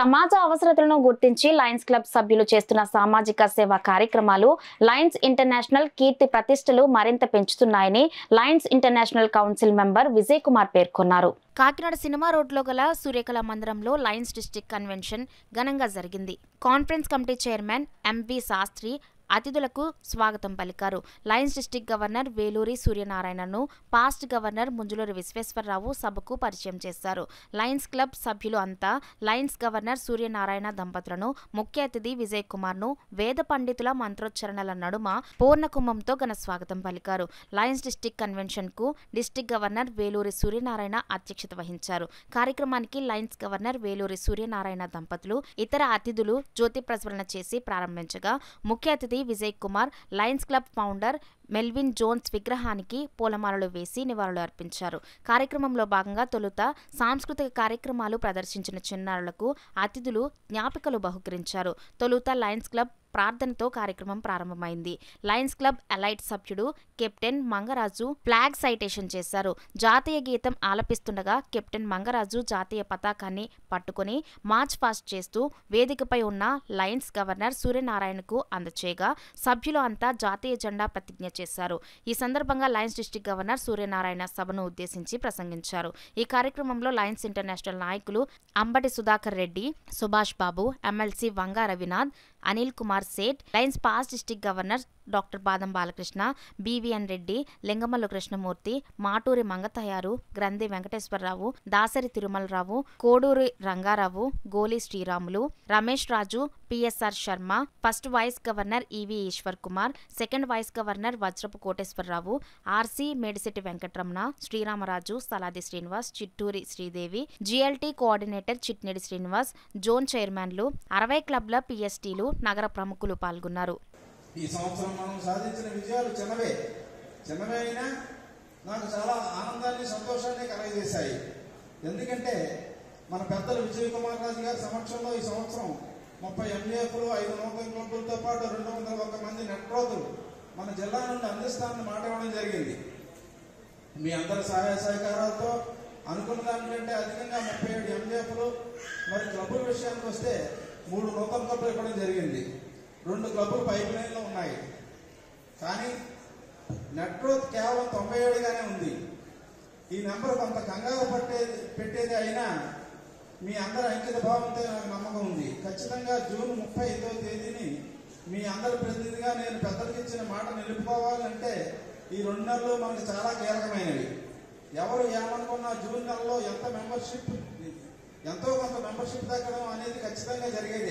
సమాజ అవసరతలను గుర్తించి Lions club సభ్యులు చేస్తున్న సామాజిక సేవా కార్యక్రమాలు లయన్స్ ఇంటర్నేషనల్ కీర్తి ప్రతిష్టలు మరింత పెంచుతున్నాయని Lions International council member Vijay Kumar పేర్కొన్నారు. కాకినాడ సినిమా రోడ్లో గల సూర్యకళ మందిరంలో లయన్స్ డిస్ట్రిక్ట్ కన్వెన్షన్ ఘనంగా జరిగింది. Conference committee chairman M V Sastri అతిథులకు స్వాగతం పలికారు. లయన్స్ డిస్ట్రిక్ట్ గవర్నర్ వేలూరి సూర్యనారాయణను పాస్ట్ గవర్నర్ ముంజులూరి విశ్వేశ్వరరావు సభకు పరిచయం చేశారు. లయన్స్ క్లబ్ సభ్యులు అంతా లయన్స్ గవర్నర్ సూర్యనారాయణ దంపతులను, ముఖ్య అతిథి విజయ్ కుమార్ను వేద పండితుల మంత్రోచ్చరణల నడుమ పూర్ణకుంభంతో ఘన స్వాగతం పలికారు. లయన్స్ డిస్ట్రిక్ట్ కన్వెన్షన్ కు డిస్ట్రిక్ట్ గవర్నర్ వేలూరి సూర్యనారాయణ అధ్యక్షత వహించారు. కార్యక్రమానికి లయన్స్ గవర్నర్ వేలూరి సూర్యనారాయణ దంపతులు, ఇతర అతిథులు జ్యోతి ప్రజ్వలన చేసి ప్రారంభించగా ముఖ్య అతిథి Vijay Kumar Lions Club founder Melvin Jones విగ్రహానికి పూలమాలలు వేసి నివాళులు అర్పించారు. కార్యక్రమంలో భాగంగా తొలుత సాంస్కృతిక కార్యక్రమాలు ప్రదర్శించిన చిన్నారులకు అతిథులు జ్ఞాపికలు బహుకరించారు. తొలుత లయన్స్ క్లబ్ ప్రార్థనతో కార్యక్రమం ప్రారంభమైంది. లయన్స్ క్లబ్ ఎలైట్ సభ్యుడు కెప్టెన్ మంగరాజు ఫ్లాగ్ సైటేషన్ చేశారు. జాతీయ గీతం ఆలపిస్తుండగా కెప్టెన్ మంగరాజు జాతీయ పతాకాన్ని పట్టుకుని మార్చ్ పాస్ట్ చేస్తూ వేదికపై ఉన్న లయన్స్ గవర్నర్ సూర్యనారాయణకు అందచేయగా సభ్యులు అంతా జాతీయ జెండా ప్రతిజ్ఞ చేశారు. ఈ సందర్భంగా లయన్స్ డిస్ట్రిక్ట్ గవర్నర్ సూర్యనారాయణ సభను ఉద్దేశించి ప్రసంగించారు. ఈ కార్యక్రమంలో లయన్స్ ఇంటర్నేషనల్ నాయకులు Ambati Sudhakar Reddy, Subhash Babu, MLC Vanga Ravinath, Anil Kumar Sait, Lions past district governor doctor Badam Balakrishna, BVN Reddy, Lingamallu Krishnamurthy, Maturi Mangatayaru, Granthi Venkateswararao, Dasari Tirumalarao, Koduri Rangarao, Goli Sriramulu, Ramesh Raju, PSR Sarma, first vice governor EV Eshwar Kumar, second vice governor Vajrapu Koteswararao, RC Medisetti Venkataramana, Sriramaraju, Saladi Srinivas, Chitturi Sridevi, GLT coordinator Chitnedi Srinivas, zone చైర్మన్లు, 60 క్లబ్ల పిఎస్టీలు, నగర ప్రముఖులు పాల్గొన్నారు. ఈ సంవత్సరం మనం సాధించిన విజయాలు చిన్నవే అయినా నాకు చాలా ఆనందాన్ని, సంతోషాన్ని కలగజేశాయి. ఎందుకంటే మన పెద్దలు విజయ్ కుమార్ రాజు గారి సమక్షంలో ఈ సంవత్సరం 30 ఎంఏఎఫ్లు, 5 నూతన క్లబ్బులతో పాటు 201 మంది నెట్రోతులు మన జిల్లా నుండి అందిస్తామని మాట ఇవ్వడం జరిగింది. మీ అందరి సహాయ సహకారాలతో అనుకున్న దానికంటే అధికంగా 37 ఎంఏఎఫ్లు, మరి క్లబ్బుల విషయానికి వస్తే 3 నూతన క్లబ్బులు ఇవ్వడం జరిగింది. 2 క్లబ్బులు పైప్ లైన్లో ఉన్నాయి. కానీ నెట్రోత్ కేవలం 97గానే ఉంది. ఈ నెంబర్ కొంత కంగారు పెట్టేది అయినా మీ అందరి అంకిత భావంతో నాకు నమ్మకం ఉంది. ఖచ్చితంగా జూన్ 35వ తేదీని మీ అందరి ప్రతినిధిగా నేను పెద్దలకు ఇచ్చిన మాట నిలుపుకోవాలంటే ఈ 2 నెలలు మనకు చాలా కీలకమైనవి. ఎవరు ఏమనుకున్నా జూన్ నెలలో ఎంతో కొంత మెంబర్షిప్ దక్కడం అనేది ఖచ్చితంగా జరిగేది.